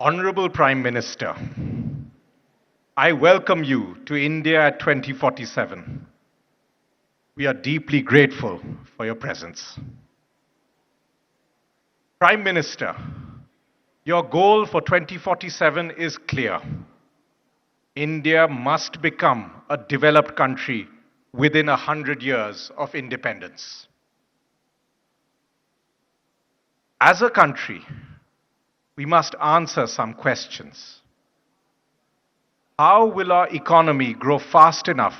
Honorable Prime Minister, I welcome you to India at 2047. We are deeply grateful for your presence. Prime Minister, your goal for 2047 is clear. India must become a developed country within 100 years of independence. As a country, we must answer some questions. How will our economy grow fast enough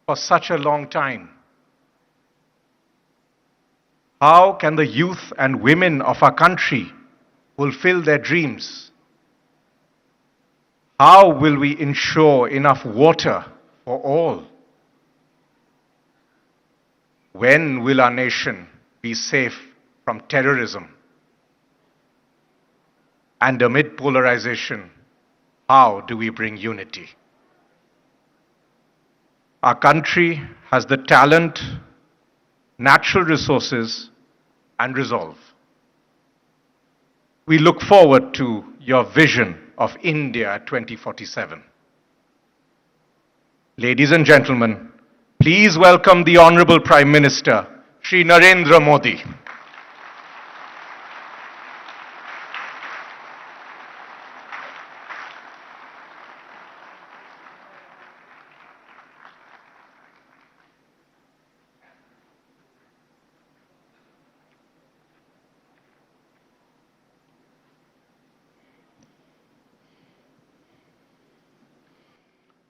for such a long time? How can the youth and women of our country fulfill their dreams? How will we ensure enough water for all? When will our nation be safe from terrorism? And amid polarization, how do we bring unity? Our country has the talent, natural resources, and resolve. We look forward to your vision of India 2047. Ladies and gentlemen, please welcome the Honorable Prime Minister, Shri Narendra Modi.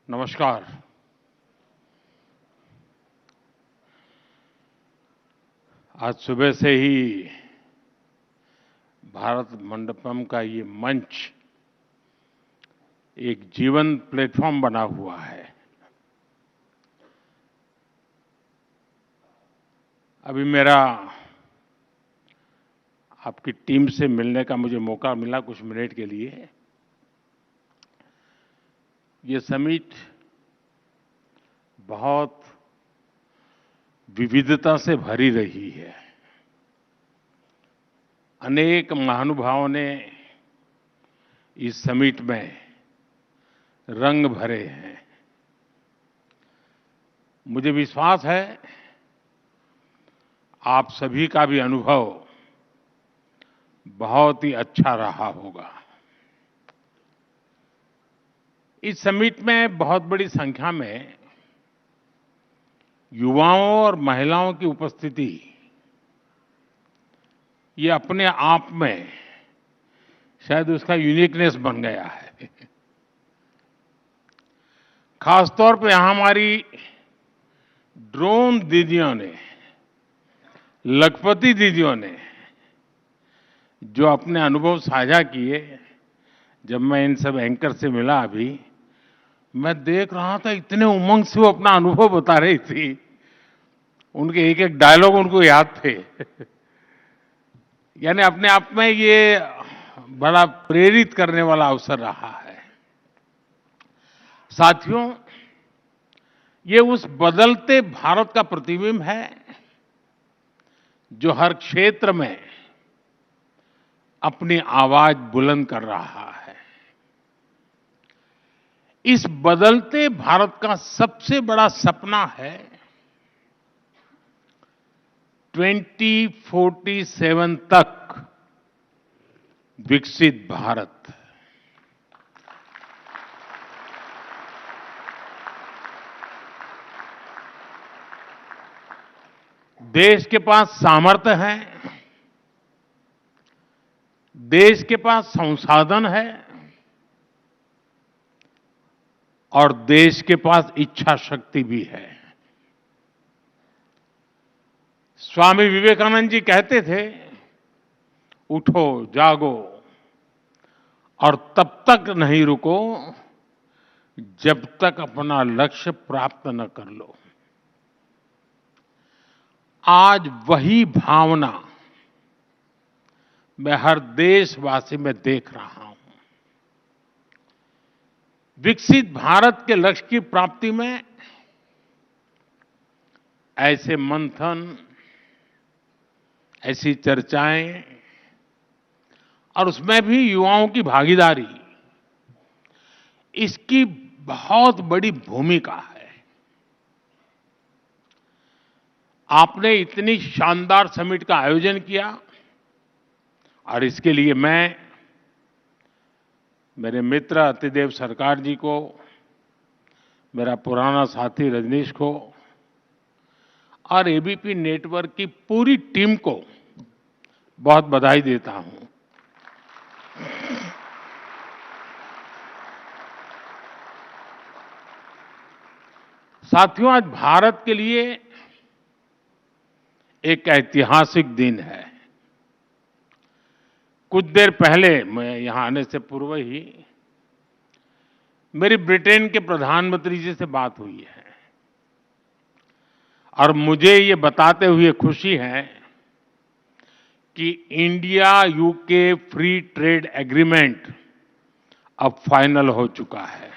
नमस्कार। आज सुबह से ही भारत मंडपम का ये मंच एक जीवन platform बना हुआ है। अभी मेरा आपकी टीम से मिलने का मुझे मौका मिला कुछ मिनट के लिए। ये समिट बहुत विविधता से भरी रही है। अनेक महानुभावों ने इस समिट में रंग भरे हैं। मुझे विश्वास है आप सभी का भी अनुभव बहुत ही अच्छा रहा होगा। इस समिट में बहुत बड़ी संख्या में युवाओं और महिलाओं की उपस्थिति ये अपने आप में शायद उसका यूनिकनेस बन गया है। खासतौर पे हमारी ड्रोन दीदियों ने, लखपति दीदियों ने जो अपने अनुभव साझा किए, जब मैं इन सब एंकर से मिला अभी, मैं देख रहा था इतने उमंग से वो अपना अनुभव बता रही थी। उनके एक एक डायलॉग उनको याद थे। यानी अपने आप में ये बड़ा प्रेरित करने वाला अवसर रहा है। साथियों, ये उस बदलते भारत का प्रतिबिंब है जो हर क्षेत्र में अपनी आवाज बुलंद कर रहा है। इस बदलते भारत का सबसे बड़ा सपना है 2047 तक विकसित भारत। देश के पास सामर्थ्य है, देश के पास संसाधन है और देश के पास इच्छा शक्ति भी है। स्वामी विवेकानंद जी कहते थे, उठो जागो और तब तक नहीं रुको जब तक अपना लक्ष्य प्राप्त न कर लो। आज वही भावना मैं हर देशवासी में देख रहा हूं। विकसित भारत के लक्ष्य की प्राप्ति में ऐसे मंथन, ऐसी चर्चाएं और उसमें भी युवाओं की भागीदारी, इसकी बहुत बड़ी भूमिका है। आपने इतनी शानदार समिट का आयोजन किया और इसके लिए मैं मेरे मित्र अतिदेव सरकार जी को, मेरा पुराना साथी रजनीश को और एबीपी नेटवर्क की पूरी टीम को बहुत बधाई देता हूं। साथियों, आज भारत के लिए एक ऐतिहासिक दिन है। कुछ देर पहले, मैं यहां आने से पूर्व ही, मेरी ब्रिटेन के प्रधानमंत्री जी से बात हुई है और मुझे ये बताते हुए खुशी है कि India UK free trade agreement अब फाइनल हो चुका है।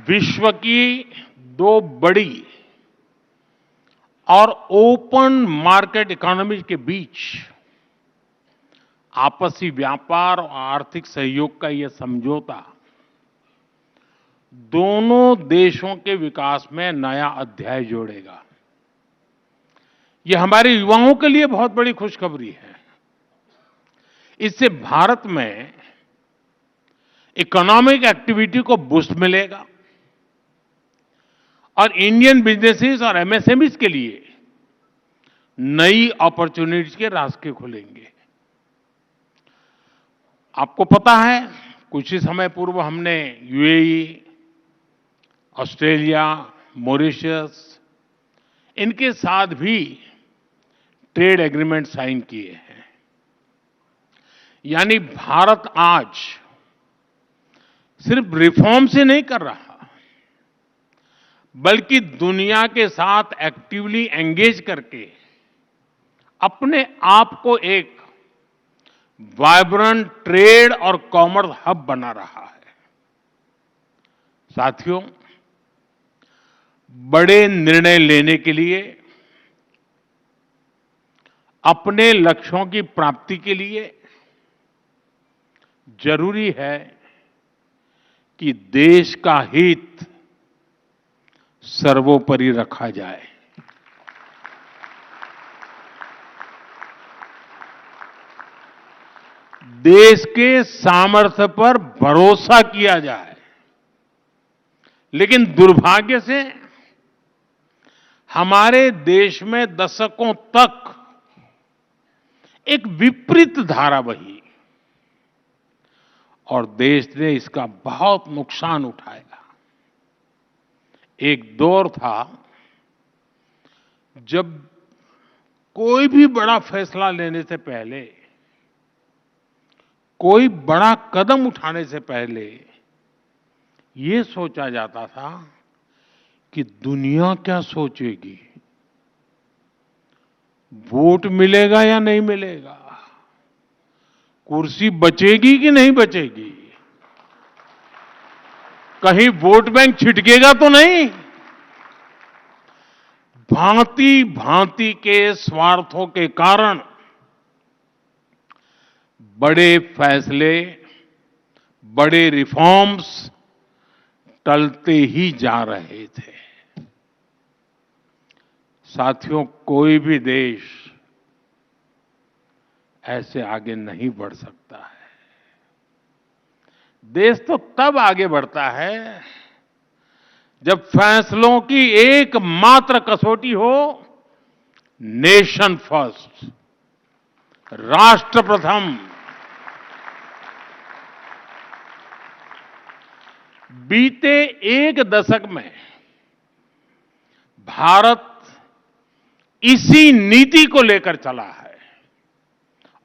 विश्व की दो बड़ी और ओपन मार्केट इकोनॉमी के बीच आपसी व्यापार और आर्थिक सहयोग का यह समझौता दोनों देशों के विकास में नया अध्याय जोड़ेगा। यह हमारे युवाओं के लिए बहुत बड़ी खुशखबरी है। इससे भारत में इकोनॉमिक एक्टिविटी को बूस्ट मिलेगा और इंडियन बिजनेसेस और एमएसएमईज के लिए नई अपॉर्चुनिटीज के रास्ते खुलेंगे। आपको पता है, कुछ ही समय पूर्व हमने यूएई, ऑस्ट्रेलिया, मॉरिशस, इनके साथ भी ट्रेड एग्रीमेंट साइन किए हैं। यानी भारत आज सिर्फ रिफॉर्म से नहीं कर रहा, बल्कि दुनिया के साथ एक्टिवली एंगेज करके अपने आप को एक वाइब्रेंट ट्रेड और कॉमर्स हब बना रहा है। साथियों, बड़े निर्णय लेने के लिए, अपने लक्ष्यों की प्राप्ति के लिए जरूरी है कि देश का हित सर्वोपरि रखा जाए। देश के सामर्थ्य पर भरोसा किया जाए। लेकिन दुर्भाग्य से हमारे देश में दशकों तक एक विपरीत धारा बही और देश ने इसका बहुत नुकसान उठाया। एक दौर था जब कोई भी बड़ा फैसला लेने से पहले, कोई बड़ा कदम उठाने से पहले ये सोचा जाता था कि दुनिया क्या सोचेगी, वोट मिलेगा या नहीं मिलेगा, कुर्सी बचेगी कि नहीं बचेगी, कहीं वोट बैंक छिटकेगा तो नहीं। भांति भांति के स्वार्थों के कारण बड़े फैसले, बड़े रिफॉर्म्स टलते ही जा रहे थे। साथियों, कोई भी देश ऐसे आगे नहीं बढ़ सकता है। देश तो तब आगे बढ़ता है जब फैसलों की एकमात्र कसौटी हो नेशन फर्स्ट, राष्ट्र प्रथम। बीते एक दशक में भारत इसी नीति को लेकर चला है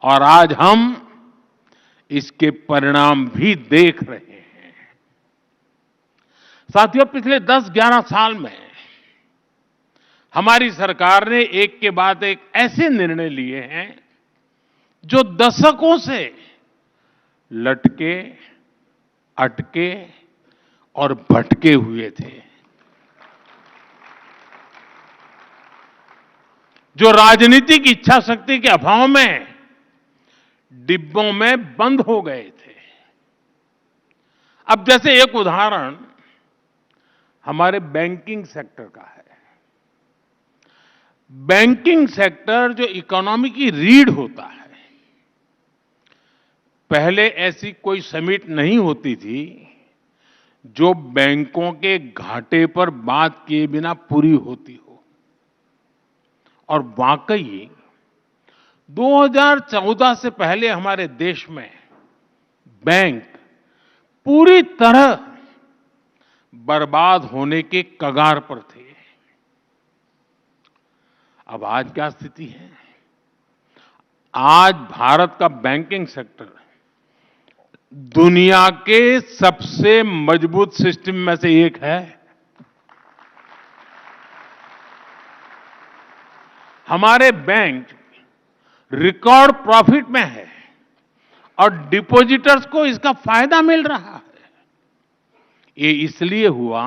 और आज हम इसके परिणाम भी देख रहे हैं। साथियों, पिछले 10-11 साल में हमारी सरकार ने एक के बाद एक ऐसे निर्णय लिए हैं जो दशकों से लटके, अटके और भटके हुए थे। जो राजनीतिक इच्छा शक्ति के अभाव में डिब्बों में बंद हो गए थे। अब जैसे एक उदाहरण हमारे बैंकिंग सेक्टर का है। बैंकिंग सेक्टर जो इकोनॉमी की रीढ़ होता है, पहले ऐसी कोई समिट नहीं होती थी जो बैंकों के घाटे पर बात किए बिना पूरी होती हो। और वाकई 2014 से पहले हमारे देश में बैंक पूरी तरह बर्बाद होने के कगार पर थे। अब आज क्या स्थिति है? आज भारत का बैंकिंग सेक्टर दुनिया के सबसे मजबूत सिस्टम में से एक है। हमारे बैंक रिकॉर्ड प्रॉफिट में है और डिपॉजिटर्स को इसका फायदा मिल रहा है। ये इसलिए हुआ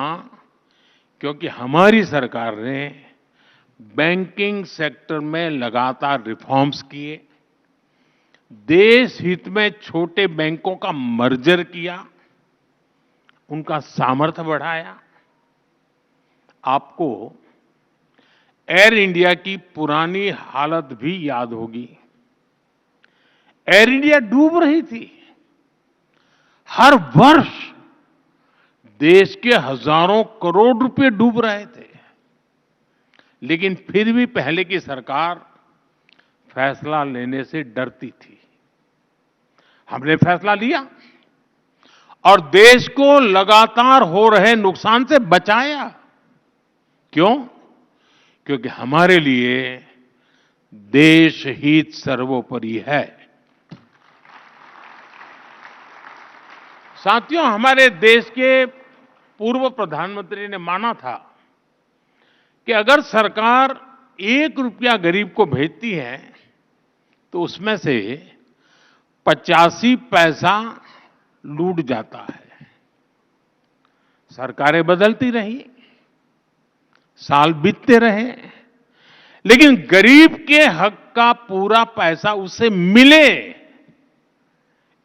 क्योंकि हमारी सरकार ने बैंकिंग सेक्टर में लगातार रिफॉर्म्स किए, देश हित में छोटे बैंकों का मर्जर किया, उनका सामर्थ्य बढ़ाया। आपको एयर इंडिया की पुरानी हालत भी याद होगी। एयर इंडिया डूब रही थी। हर वर्ष देश के हजारों करोड़ रुपए डूब रहे थे, लेकिन फिर भी पहले की सरकार फैसला लेने से डरती थी। हमने फैसला लिया और देश को लगातार हो रहे नुकसान से बचाया। क्यों? क्योंकि हमारे लिए देश हित सर्वोपरि है। साथियों, हमारे देश के पूर्व प्रधानमंत्री ने माना था कि अगर सरकार 1 रुपया गरीब को भेजती है तो उसमें से 85 पैसा लूट जाता है। सरकारें बदलती रही, साल बीतते रहे, लेकिन गरीब के हक का पूरा पैसा उसे मिले,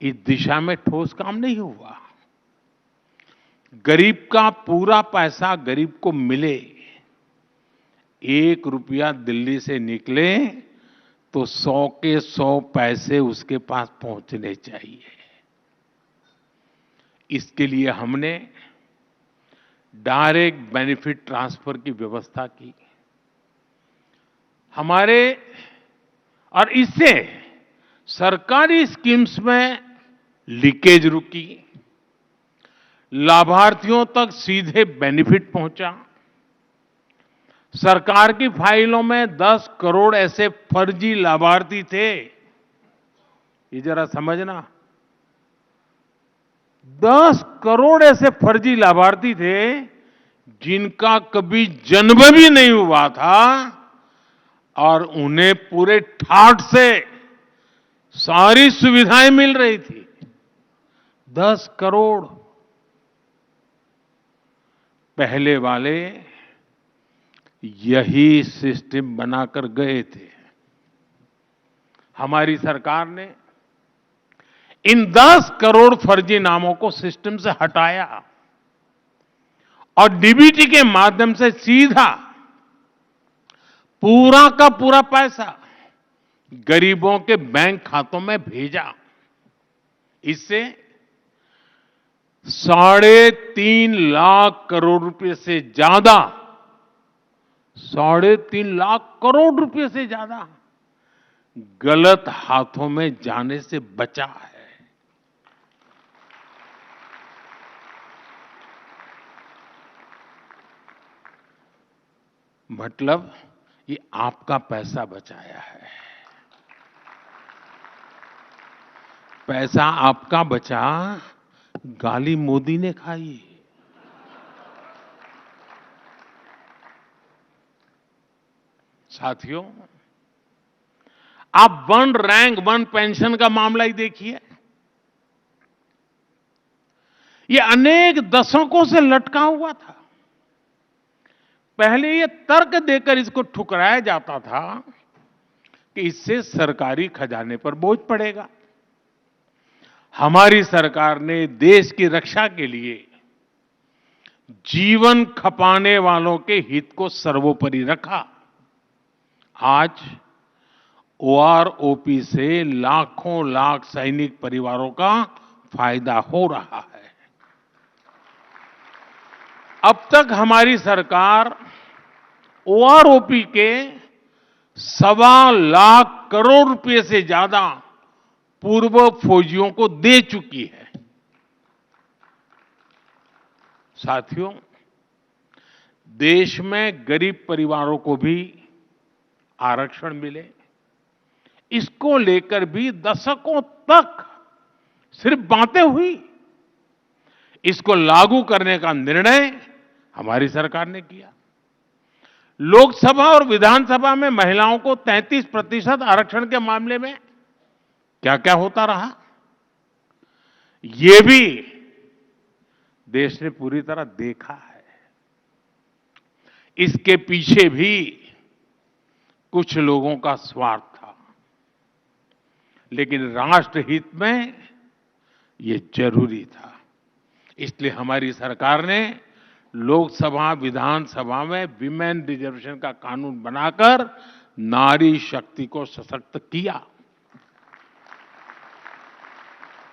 इस दिशा में ठोस काम नहीं हुआ। गरीब का पूरा पैसा गरीब को मिले, 1 रुपया दिल्ली से निकले तो 100 के 100 पैसे उसके पास पहुंचने चाहिए। इसके लिए हमने डायरेक्ट बेनिफिट ट्रांसफर की व्यवस्था की। और इससे सरकारी स्कीम्स में लीकेज रुकी, लाभार्थियों तक सीधे बेनिफिट पहुंचा। सरकार की फाइलों में 10 करोड़ ऐसे फर्जी लाभार्थी थे, ये जरा समझना। 10 करोड़ ऐसे फर्जी लाभार्थी थे जिनका कभी जन्म भी नहीं हुआ था और उन्हें पूरे ठाठ से सारी सुविधाएं मिल रही थी। 10 करोड़। पहले वाले यही सिस्टम बनाकर गए थे। हमारी सरकार ने इन 10 करोड़ फर्जी नामों को सिस्टम से हटाया और डीबीटी के माध्यम से सीधा पूरा का पूरा पैसा गरीबों के बैंक खातों में भेजा। इससे 3.5 लाख करोड़ रुपए से ज्यादा 3.5 लाख करोड़ रुपए से ज्यादा गलत हाथों में जाने से बचा है। मतलब ये आपका पैसा बचाया है। पैसा आपका बचा, गाली मोदी ने खाई। साथियों, आप 1 रैंक 1 पेंशन का मामला ही देखिए। ये अनेक दशकों से लटका हुआ था। पहले ये तर्क देकर इसको ठुकराया जाता था कि इससे सरकारी खजाने पर बोझ पड़ेगा। हमारी सरकार ने देश की रक्षा के लिए जीवन खपाने वालों के हित को सर्वोपरि रखा। आज ओआरओपी से लाखों लाख सैनिक परिवारों का फायदा हो रहा है। अब तक हमारी सरकार ओआरओपी के 1.25 करोड़ रुपए से ज्यादा पूर्व फौजियों को दे चुकी है। साथियों, देश में गरीब परिवारों को भी आरक्षण मिले, इसको लेकर भी दशकों तक सिर्फ बातें हुई। इसको लागू करने का निर्णय हमारी सरकार ने किया। लोकसभा और विधानसभा में महिलाओं को 33% आरक्षण के मामले में क्या क्या होता रहा, ये भी देश ने पूरी तरह देखा है। इसके पीछे भी कुछ लोगों का स्वार्थ था, लेकिन राष्ट्रहित में ये जरूरी था। इसलिए हमारी सरकार ने लोकसभा विधानसभा में विमेन रिजर्वेशन का कानून बनाकर नारी शक्ति को सशक्त किया।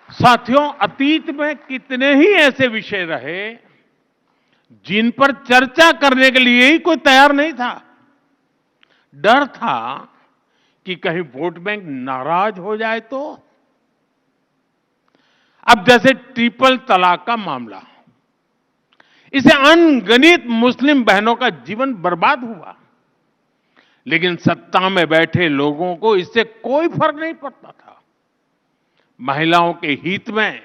साथियों, अतीत में कितने ही ऐसे विषय रहे जिन पर चर्चा करने के लिए ही कोई तैयार नहीं था। डर था कि कहीं वोट बैंक नाराज हो जाए तो। अब जैसे ट्रिपल तलाक का मामला, इसे अनगिनत मुस्लिम बहनों का जीवन बर्बाद हुआ, लेकिन सत्ता में बैठे लोगों को इससे कोई फर्क नहीं पड़ता था। महिलाओं के हित में,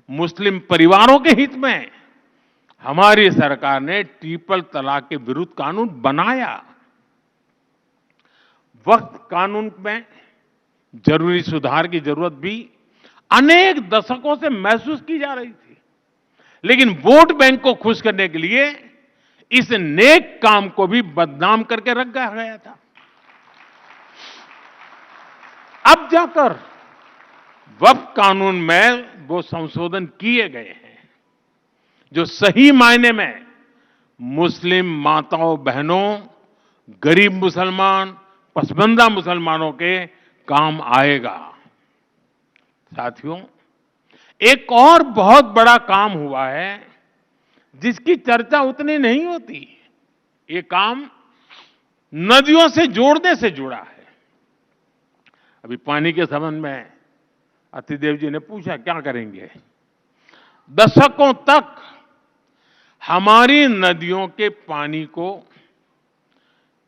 मुस्लिम परिवारों के हित में हमारी सरकार ने ट्रिपल तलाक के विरुद्ध कानून बनाया। वक्त कानून में जरूरी सुधार की जरूरत भी अनेक दशकों से महसूस की जा रही थी, लेकिन वोट बैंक को खुश करने के लिए इस नेक काम को भी बदनाम करके रख गया था। अब जाकर वक्फ कानून में वो संशोधन किए गए हैं जो सही मायने में मुस्लिम माताओं बहनों, गरीब मुसलमान, पसमानदा मुसलमानों के काम आएगा। साथियों, एक और बहुत बड़ा काम हुआ है जिसकी चर्चा उतनी नहीं होती। ये काम नदियों से जोड़ने से जुड़ा है। अभी पानी के संबंध में अतिदेव जी ने पूछा क्या करेंगे। दशकों तक हमारी नदियों के पानी को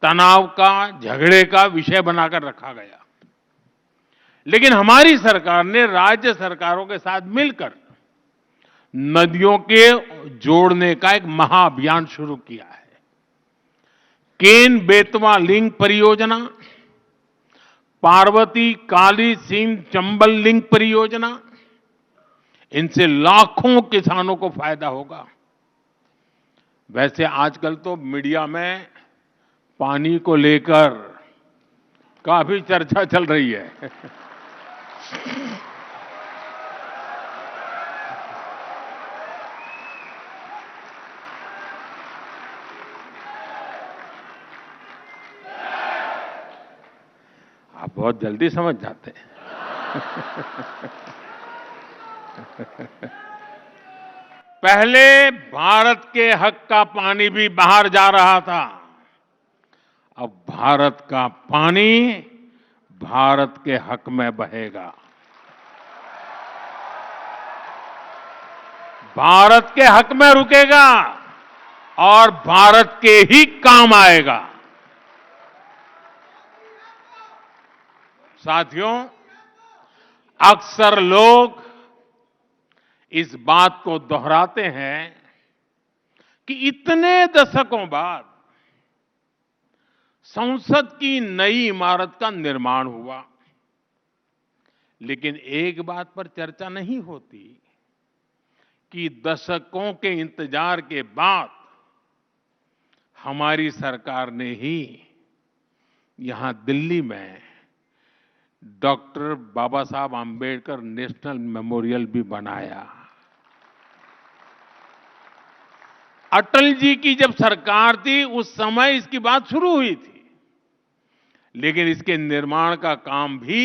तनाव का, झगड़े का विषय बनाकर रखा गया, लेकिन हमारी सरकार ने राज्य सरकारों के साथ मिलकर नदियों के जोड़ने का एक महाअभियान शुरू किया है। केन बेतवा लिंक परियोजना, पार्वती काली सिंध चंबल लिंक परियोजना, इनसे लाखों किसानों को फायदा होगा। वैसे आजकल तो मीडिया में पानी को लेकर काफी चर्चा चल रही है। आप बहुत जल्दी समझ जाते हैं। पहले भारत के हक का पानी भी बाहर जा रहा था, अब भारत का पानी भारत के हक में बहेगा। भारत के हक में रुकेगा और भारत के ही काम आएगा। साथियों, अक्सर लोग इस बात को दोहराते हैं कि इतने दशकों बाद संसद की नई इमारत का निर्माण हुआ, लेकिन एक बात पर चर्चा नहीं होती कि दशकों के इंतजार के बाद हमारी सरकार ने ही यहां दिल्ली में डॉक्टर बाबा साहब आम्बेडकर नेशनल मेमोरियल भी बनाया। अटल जी की जब सरकार थी उस समय इसकी बात शुरू हुई थी, लेकिन इसके निर्माण का काम भी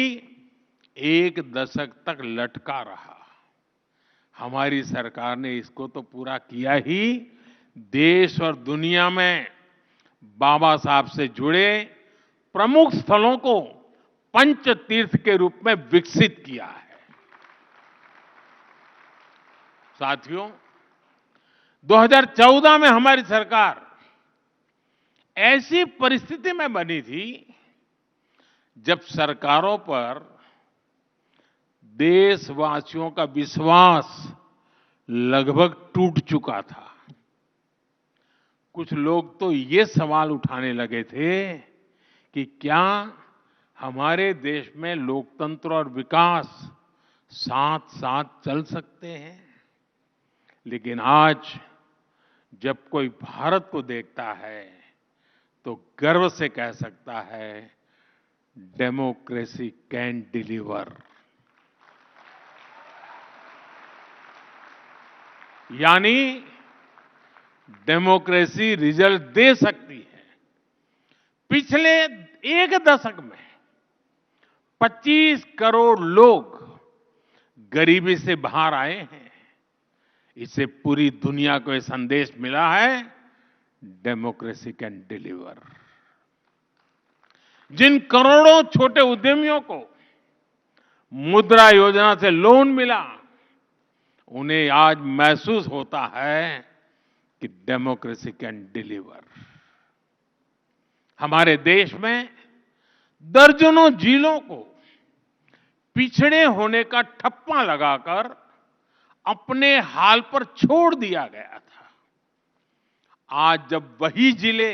1 दशक तक लटका रहा। हमारी सरकार ने इसको तो पूरा किया ही, देश और दुनिया में बाबा साहब से जुड़े प्रमुख स्थलों को पंच तीर्थ के रूप में विकसित किया है। साथियों, 2014 में हमारी सरकार ऐसी परिस्थिति में बनी थी जब सरकारों पर देशवासियों का विश्वास लगभग टूट चुका था। कुछ लोग तो ये सवाल उठाने लगे थे कि क्या हमारे देश में लोकतंत्र और विकास साथ साथ चल सकते हैं। लेकिन आज जब कोई भारत को देखता है तो गर्व से कह सकता है, डेमोक्रेसी कैन डिलीवर। यानी डेमोक्रेसी रिजल्ट दे सकती है। पिछले 1 दशक में 25 करोड़ लोग गरीबी से बाहर आए हैं। इससे पूरी दुनिया को यह संदेश मिला है, डेमोक्रेसी कैन डिलीवर। जिन करोड़ों छोटे उद्यमियों को मुद्रा योजना से लोन मिला, उन्हें आज महसूस होता है कि डेमोक्रेसी कैन डिलीवर। हमारे देश में दर्जनों जिलों को पिछड़े होने का ठप्पा लगाकर अपने हाल पर छोड़ दिया गया था। आज जब वही जिले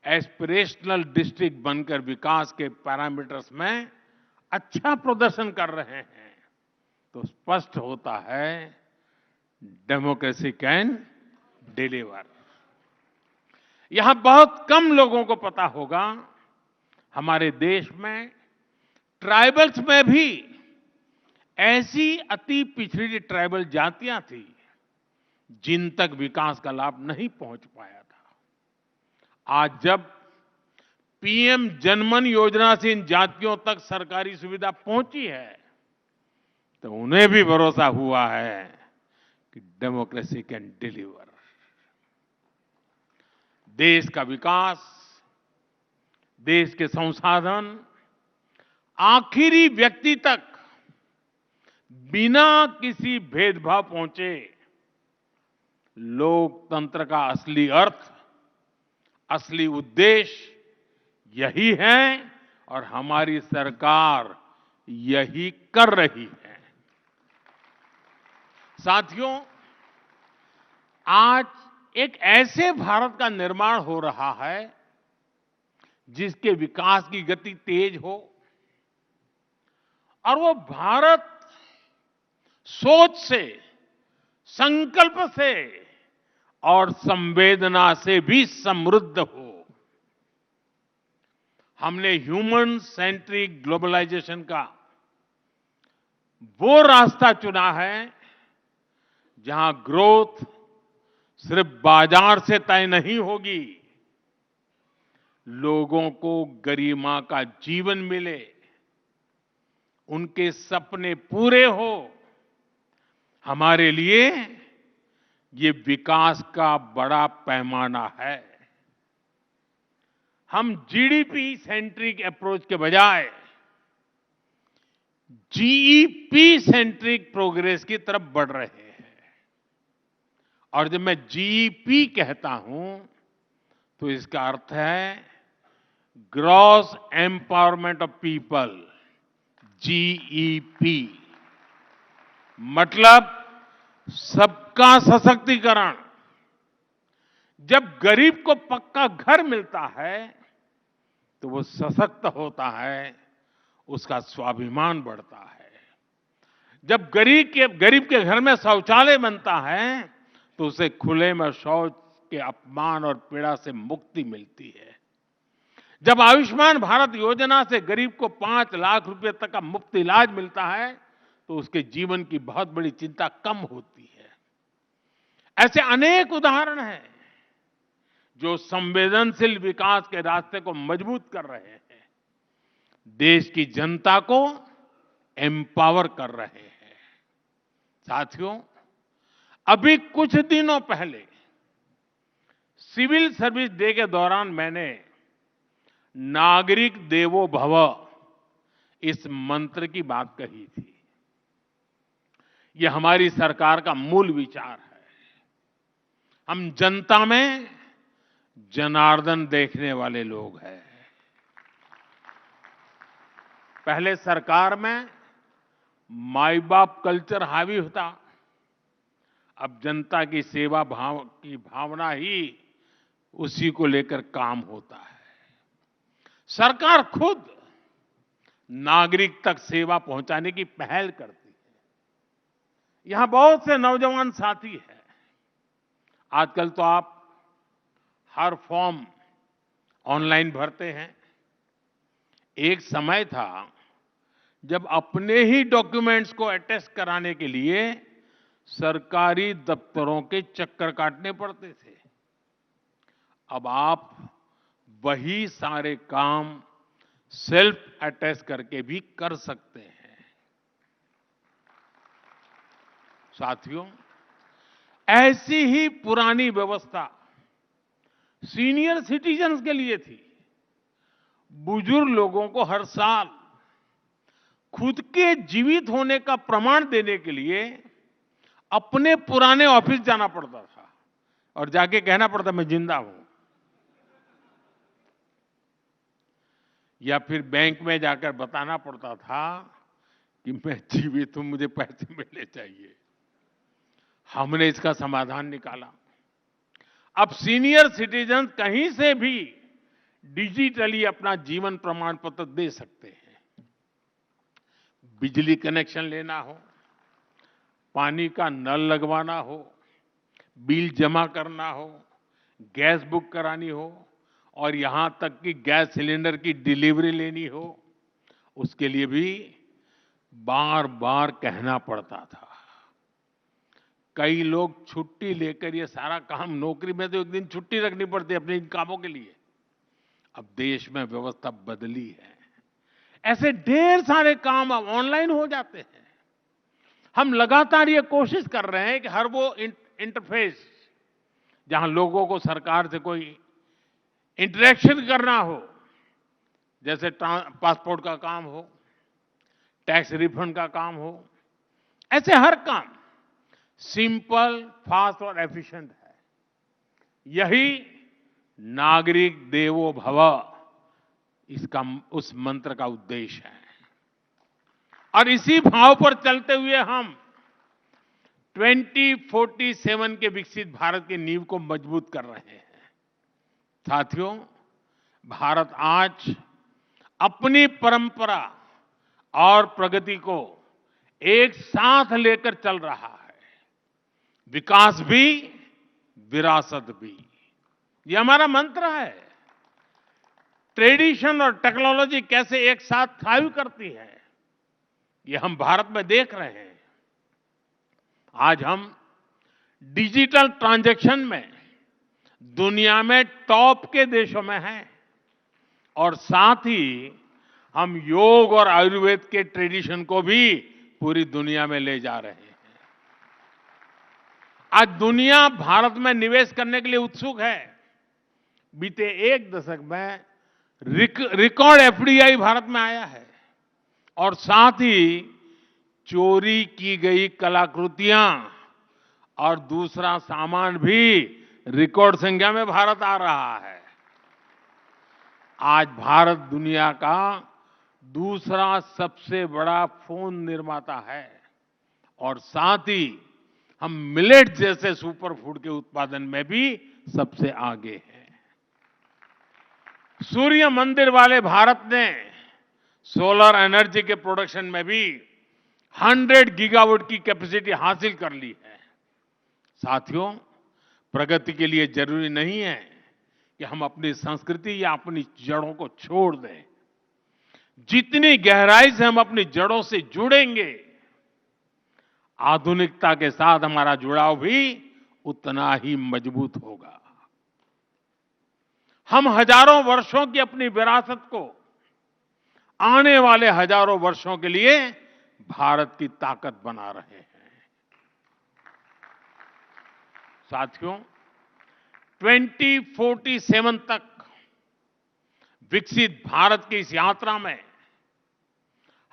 एस्पिरेशनल डिस्ट्रिक्ट बनकर विकास के पैरामीटर्स में अच्छा प्रदर्शन कर रहे हैं, तो स्पष्ट होता है, डेमोक्रेसी कैन डिलीवर। यहां बहुत कम लोगों को पता होगा, हमारे देश में ट्राइबल्स में भी ऐसी अति पिछड़ी ट्राइबल जातियां थी जिन तक विकास का लाभ नहीं पहुंच पाया था। आज जब पीएम जनमन योजना से इन जातियों तक सरकारी सुविधा पहुंची है, तो उन्हें भी भरोसा हुआ है कि डेमोक्रेसी कैन डिलीवर। देश का विकास, देश के संसाधन आखिरी व्यक्ति तक बिना किसी भेदभाव पहुंचे, लोकतंत्र का असली अर्थ, असली उद्देश्य यही है और हमारी सरकार यही कर रही है। साथियों, आज एक ऐसे भारत का निर्माण हो रहा है जिसके विकास की गति तेज हो, और वो भारत सोच से, संकल्प से और संवेदना से भी समृद्ध हो। हमने ह्यूमन सेंट्रिक ग्लोबलाइजेशन का वो रास्ता चुना है जहां ग्रोथ सिर्फ बाजार से तय नहीं होगी, लोगों को गरिमा का जीवन मिले, उनके सपने पूरे हो। हमारे लिए ये विकास का बड़ा पैमाना है। हम जीडीपी सेंट्रिक अप्रोच के बजाय जीईपी सेंट्रिक प्रोग्रेस की तरफ बढ़ रहे हैं। और जब मैं जीईपी कहता हूं तो इसका अर्थ है gross empowerment of people, GEP. मतलब सबका सशक्तिकरण। जब गरीब को पक्का घर मिलता है तो वो सशक्त होता है, उसका स्वाभिमान बढ़ता है। जब गरीब के घर में शौचालय बनता है तो उसे खुले में शौच के अपमान और पीड़ा से मुक्ति मिलती है। जब आयुष्मान भारत योजना से गरीब को 5 लाख रुपए तक का मुफ्त इलाज मिलता है तो उसके जीवन की बहुत बड़ी चिंता कम होती है। ऐसे अनेक उदाहरण हैं जो संवेदनशील विकास के रास्ते को मजबूत कर रहे हैं, देश की जनता को एम्पावर कर रहे हैं। साथियों, अभी कुछ दिनों पहले सिविल सर्विस डे के दौरान मैंने नागरिक देवो भव इस मंत्र की बात कही थी। यह हमारी सरकार का मूल विचार है। हम जनता में जनार्दन देखने वाले लोग हैं। पहले सरकार में माई बाप कल्चर हावी होता, अब जनता की सेवा की भावना ही उसी को लेकर काम होता है। सरकार खुद नागरिक तक सेवा पहुंचाने की पहल करती है। यहां बहुत से नौजवान साथी हैं। आजकल तो आप हर फॉर्म ऑनलाइन भरते हैं। एक समय था जब अपने ही डॉक्यूमेंट्स को अटेस्ट कराने के लिए सरकारी दफ्तरों के चक्कर काटने पड़ते थे। अब आप वही सारे काम सेल्फ अटेस्ट करके भी कर सकते हैं। साथियों, ऐसी ही पुरानी व्यवस्था सीनियर सिटीजन्स के लिए थी। बुजुर्ग लोगों को हर साल खुद के जीवित होने का प्रमाण देने के लिए अपने पुराने ऑफिस जाना पड़ता था और जाके कहना पड़ता मैं जिंदा हूं, या फिर बैंक में जाकर बताना पड़ता था कि मैं जीवित हूं, मुझे पैसे मिलने चाहिए। हमने इसका समाधान निकाला। अब सीनियर सिटीजन कहीं से भी डिजिटली अपना जीवन प्रमाण पत्र दे सकते हैं। बिजली कनेक्शन लेना हो, पानी का नल लगवाना हो, बिल जमा करना हो, गैस बुक करानी हो और यहां तक कि गैस सिलेंडर की डिलीवरी लेनी हो, उसके लिए भी बार बार कहना पड़ता था। कई लोग छुट्टी लेकर ये सारा काम, नौकरी में तो एक दिन छुट्टी रखनी पड़ती है अपने इन कामों के लिए। अब देश में व्यवस्था बदली है। ऐसे ढेर सारे काम अब ऑनलाइन हो जाते हैं। हम लगातार ये कोशिश कर रहे हैं कि हर वो इंटरफेस जहां लोगों को सरकार से कोई इंटरेक्शन करना हो, जैसे पासपोर्ट का काम हो, टैक्स रिफंड का काम हो, ऐसे हर काम सिंपल, फास्ट और एफिशिएंट है। यही नागरिक देवो भव इसका उस मंत्र का उद्देश्य है। और इसी भाव पर चलते हुए हम 2047 के विकसित भारत की नींव को मजबूत कर रहे हैं। साथियों, भारत आज अपनी परंपरा और प्रगति को एक साथ लेकर चल रहा है। विकास भी, विरासत भी, ये हमारा मंत्र है। ट्रेडिशन और टेक्नोलॉजी कैसे एक साथ थ्राइव करती है, ये हम भारत में देख रहे हैं। आज हम डिजिटल ट्रांजैक्शन में दुनिया में टॉप के देशों में हैं और साथ ही हम योग और आयुर्वेद के ट्रेडिशन को भी पूरी दुनिया में ले जा रहे हैं। आज दुनिया भारत में निवेश करने के लिए उत्सुक है। बीते एक दशक में रिकॉर्ड एफडीआई भारत में आया है और साथ ही चोरी की गई कलाकृतियां और दूसरा सामान भी रिकॉर्ड संख्या में भारत आ रहा है। आज भारत दुनिया का दूसरा सबसे बड़ा फोन निर्माता है और साथ ही हम मिलेट जैसे सुपर फूड के उत्पादन में भी सबसे आगे हैं। सूर्य मंदिर वाले भारत ने सोलर एनर्जी के प्रोडक्शन में भी 100 गीगावाट की कैपेसिटी हासिल कर ली है। साथियों, प्रगति के लिए जरूरी नहीं है कि हम अपनी संस्कृति या अपनी जड़ों को छोड़ दें। जितनी गहराई से हम अपनी जड़ों से जुड़ेंगे, आधुनिकता के साथ हमारा जुड़ाव भी उतना ही मजबूत होगा। हम हजारों वर्षों की अपनी विरासत को आने वाले हजारों वर्षों के लिए भारत की ताकत बना रहे हैं। साथियों, 2047 तक विकसित भारत की इस यात्रा में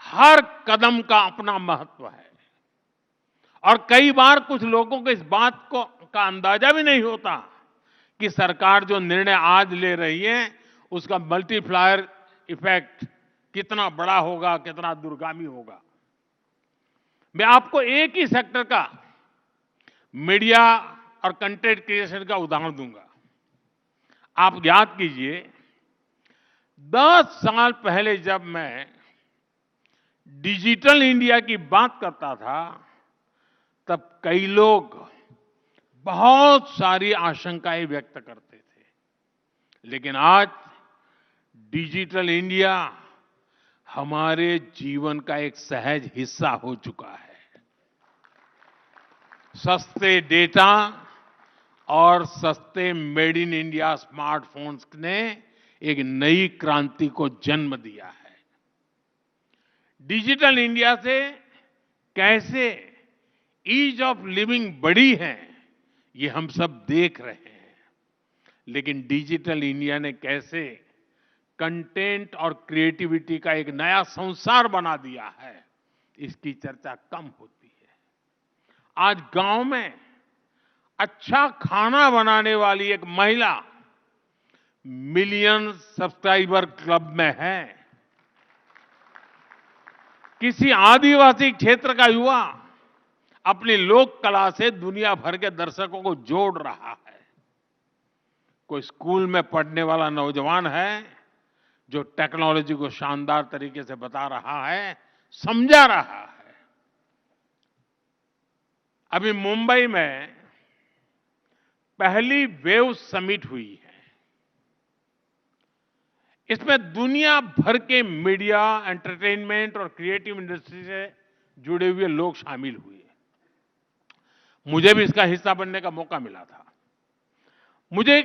हर कदम का अपना महत्व है और कई बार कुछ लोगों को इस बात का अंदाजा भी नहीं होता कि सरकार जो निर्णय आज ले रही है उसका मल्टीप्लायर इफेक्ट कितना बड़ा होगा, कितना दूरगामी होगा। मैं आपको एक ही सेक्टर का, मीडिया और कंटेंट क्रिएशन का उदाहरण दूंगा। आप याद कीजिए, 10 साल पहले जब मैं डिजिटल इंडिया की बात करता था, तब कई लोग बहुत सारी आशंकाएं व्यक्त करते थे। लेकिन आज डिजिटल इंडिया हमारे जीवन का एक सहज हिस्सा हो चुका है। सस्ते डेटा और सस्ते मेड इन इंडिया स्मार्टफोन्स ने एक नई क्रांति को जन्म दिया है। डिजिटल इंडिया से कैसे ईज ऑफ लिविंग बढ़ी है, ये हम सब देख रहे हैं। लेकिन डिजिटल इंडिया ने कैसे कंटेंट और क्रिएटिविटी का एक नया संसार बना दिया है, इसकी चर्चा कम होती है। आज गांव में अच्छा खाना बनाने वाली एक महिला मिलियन सब्सक्राइबर क्लब में है। किसी आदिवासी क्षेत्र का युवा अपनी लोक कला से दुनिया भर के दर्शकों को जोड़ रहा है। कोई स्कूल में पढ़ने वाला नौजवान है जो टेक्नोलॉजी को शानदार तरीके से बता रहा है, समझा रहा है। अभी मुंबई में पहली वेव समिट हुई है। इसमें दुनिया भर के मीडिया, एंटरटेनमेंट और क्रिएटिव इंडस्ट्री से जुड़े हुए लोग शामिल हुए। मुझे भी इसका हिस्सा बनने का मौका मिला था। मुझे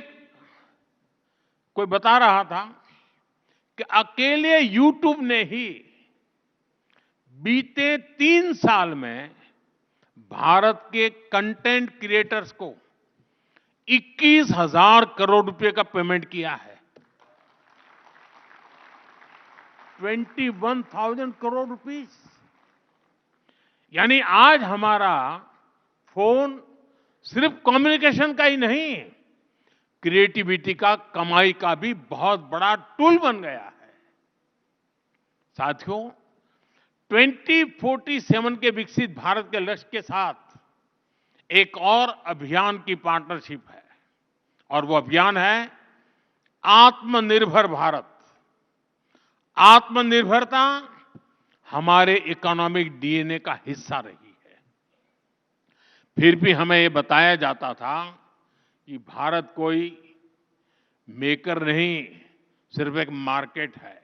कोई बता रहा था कि अकेले YouTube ने ही बीते 3 साल में भारत के कंटेंट क्रिएटर्स को 21,000 करोड़ रुपए का पेमेंट किया है। 21,000 करोड़ रुपीस। यानी आज हमारा फोन सिर्फ कम्युनिकेशन का ही नहीं, क्रिएटिविटी का, कमाई का भी बहुत बड़ा टूल बन गया है। साथियों, 2047 के विकसित भारत के लक्ष्य के साथ एक और अभियान की पार्टनरशिप है और वो अभियान है आत्मनिर्भर भारत। आत्मनिर्भरता हमारे इकोनॉमिक डीएनए का हिस्सा रही है। फिर भी हमें ये बताया जाता था कि भारत कोई मेकर नहीं, सिर्फ एक मार्केट है।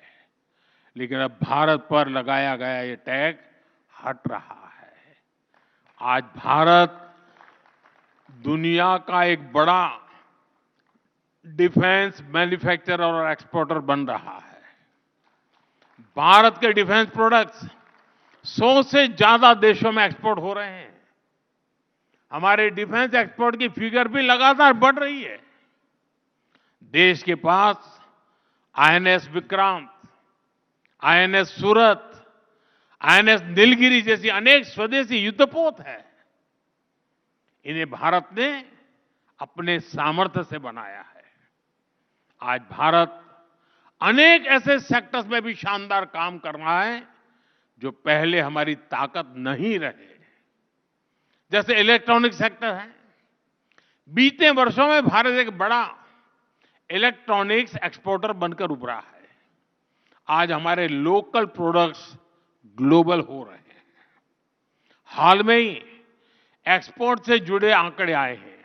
लेकिन अब भारत पर लगाया गया ये टैग हट रहा है। आज भारत दुनिया का एक बड़ा डिफेंस मैन्युफैक्चरर और एक्सपोर्टर बन रहा है। भारत के डिफेंस प्रोडक्ट्स 100 से ज्यादा देशों में एक्सपोर्ट हो रहे हैं। हमारे डिफेंस एक्सपोर्ट की फिगर भी लगातार बढ़ रही है। देश के पास आईएनएस विक्रांत, आईएनएस सूरत, आईएनएस नीलगिरी जैसी अनेक स्वदेशी युद्धपोत है। इन्हें भारत ने अपने सामर्थ्य से बनाया है। आज भारत अनेक ऐसे सेक्टर्स में भी शानदार काम कर रहा है जो पहले हमारी ताकत नहीं रहे। जैसे इलेक्ट्रॉनिक सेक्टर है। बीते वर्षों में भारत एक बड़ा इलेक्ट्रॉनिक्स एक्सपोर्टर बनकर उभरा है। आज हमारे लोकल प्रोडक्ट्स ग्लोबल हो रहे हैं। हाल में ही एक्सपोर्ट से जुड़े आंकड़े आए हैं।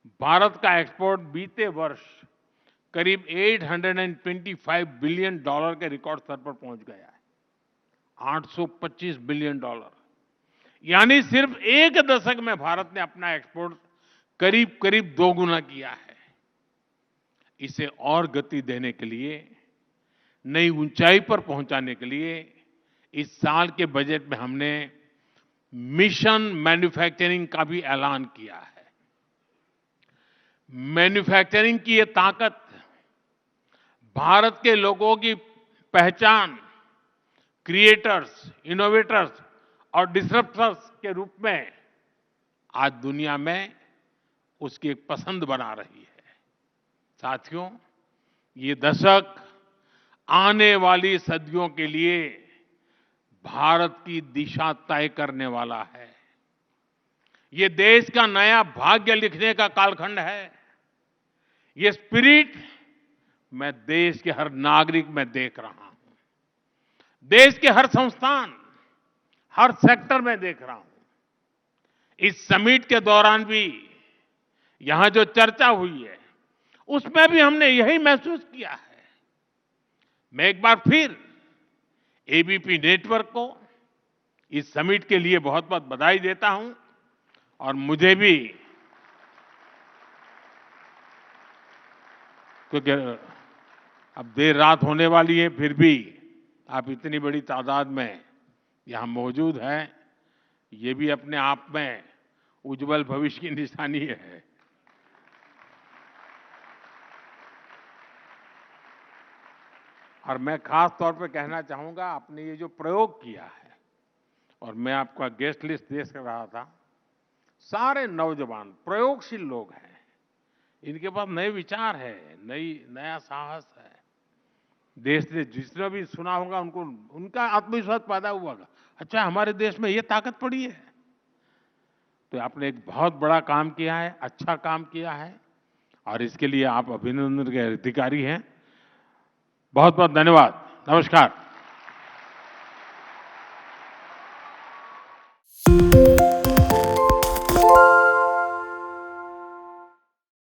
भारत का एक्सपोर्ट बीते वर्ष करीब 825 बिलियन डॉलर के रिकॉर्ड स्तर पर पहुंच गया है। 825 बिलियन डॉलर, यानी सिर्फ एक दशक में भारत ने अपना एक्सपोर्ट करीब करीब दोगुना किया है। इसे और गति देने के लिए, नई ऊंचाई पर पहुंचाने के लिए इस साल के बजट में हमने मिशन मैन्युफैक्चरिंग का भी ऐलान किया है। मैन्युफैक्चरिंग की ये ताकत भारत के लोगों की पहचान, क्रिएटर्स, इनोवेटर्स और डिसरप्टर्स के रूप में आज दुनिया में उसकी एक पसंद बना रही है। साथियों, ये दशक आने वाली सदियों के लिए भारत की दिशा तय करने वाला है। ये देश का नया भाग्य लिखने का कालखंड है। ये स्पिरिट मैं देश के हर नागरिक में देख रहा हूं, देश के हर संस्थान, हर सेक्टर में देख रहा हूं। इस समिट के दौरान भी यहां जो चर्चा हुई है, उसमें भी हमने यही महसूस किया है। मैं एक बार फिर एबीपी नेटवर्क को इस समिट के लिए बहुत बहुत बधाई देता हूं और मुझे भी, क्योंकि अब देर रात होने वाली है, फिर भी आप इतनी बड़ी तादाद में यहां मौजूद हैं, ये भी अपने आप में उज्जवल भविष्य की निशानी है। और मैं खास तौर पे कहना चाहूंगा, आपने ये जो प्रयोग किया है, और मैं आपका गेस्ट लिस्ट देख रहा था, सारे नौजवान प्रयोगशील लोग हैं। इनके पास नए विचार है, नया साहस है। देश ने जिसने भी सुना होगा, उनको उनका आत्मविश्वास पैदा हुआ होगा, अच्छा हमारे देश में ये ताकत पड़ी है। तो आपने एक बहुत बड़ा काम किया है, अच्छा काम किया है, और इसके लिए आप अभिनंदन के अधिकारी हैं। बहुत बहुत धन्यवाद। नमस्कार।